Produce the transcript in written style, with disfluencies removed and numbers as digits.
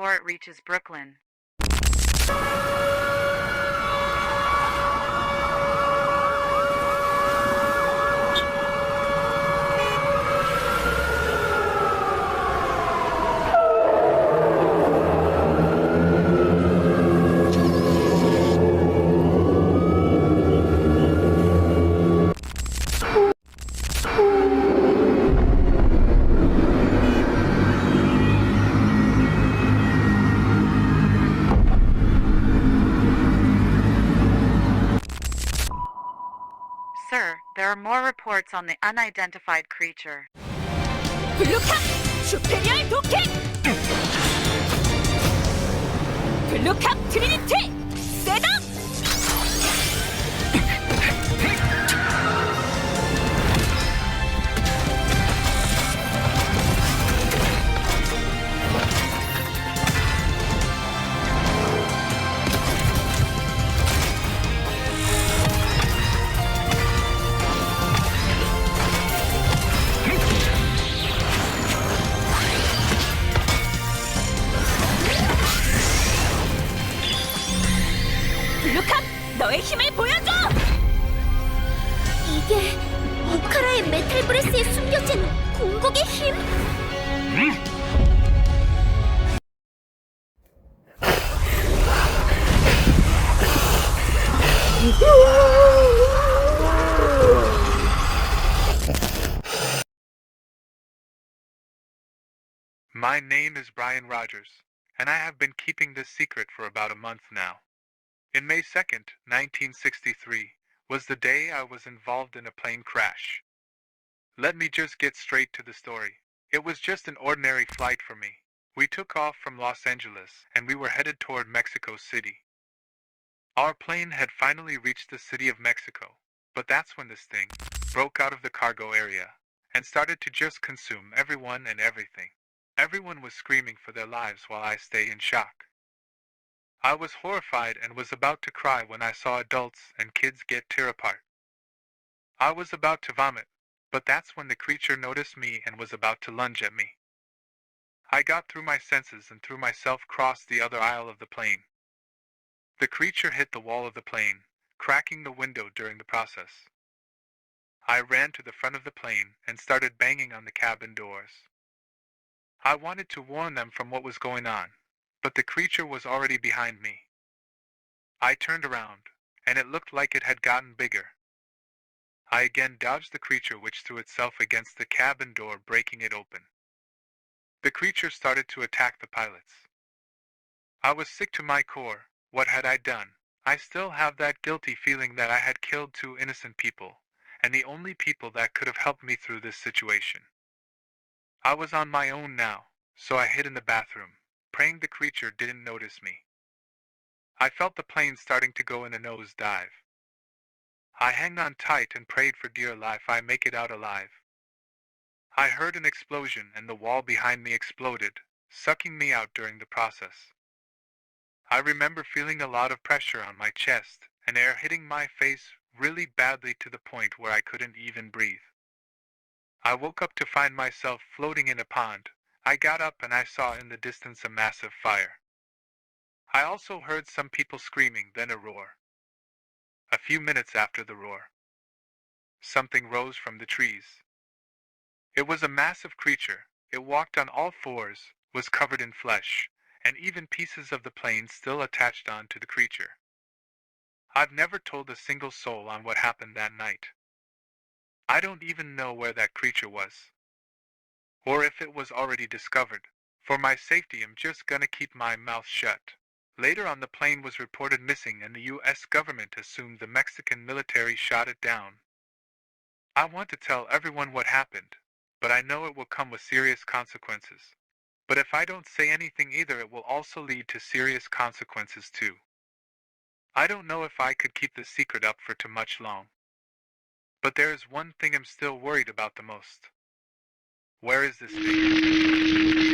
before it reaches Brooklyn. Sir, there are more reports on the unidentified creature. 블루캅 슈페리얼 도킹! 블루캅 트리니티 셋업! 블루캅 너의 힘을 보여줘! 이게 오카라의 메탈 브레스에 숨겨진 공곡의 힘? My name is Brian Rogers, and I have been keeping this secret for about a month now. In May 2nd, 1963, was the day I was involved in a plane crash. Let me just get straight to the story. It was just an ordinary flight for me. We took off from Los Angeles, and we were headed toward Mexico City. Our plane had finally reached the city of Mexico, but that's when this thing broke out of the cargo area and started to just consume everyone and everything. Everyone was screaming for their lives while I stayed in shock. I was horrified and was about to cry when I saw adults and kids get tear apart. I was about to vomit, but that's when the creature noticed me and was about to lunge at me. I got through my senses and threw myself across the other aisle of the plane. The creature hit the wall of the plane, cracking the window during the process. I ran to the front of the plane and started banging on the cabin doors. I wanted to warn them from what was going on, but the creature was already behind me. I turned around, and it looked like it had gotten bigger. I again dodged the creature, which threw itself against the cabin door, breaking it open. The creature started to attack the pilots. I was sick to my core. What had I done? I still have that guilty feeling that I had killed two innocent people, and the only people that could have helped me through this situation. I was on my own now, so I hid in the bathroom, praying the creature didn't notice me. I felt the plane starting to go in a nosedive. I hung on tight and prayed for dear life I make it out alive. I heard an explosion and the wall behind me exploded, sucking me out during the process. I remember feeling a lot of pressure on my chest and air hitting my face really badly to the point where I couldn't even breathe. I woke up to find myself floating in a pond. I got up and I saw in the distance a massive fire. I also heard some people screaming, then a roar. A few minutes after the roar, something rose from the trees. It was a massive creature. It walked on all fours, was covered in flesh, and even pieces of the plane still attached on to the creature. I've never told a single soul on what happened that night. I don't even know where that creature was, or if it was already discovered. For my safety, I'm just gonna keep my mouth shut. Later on, the plane was reported missing and the US government assumed the Mexican military shot it down. I want to tell everyone what happened, but I know it will come with serious consequences. But if I don't say anything either, it will also lead to serious consequences too. I don't know if I could keep this secret up for too much long. But there is one thing I'm still worried about the most. Where is this thing?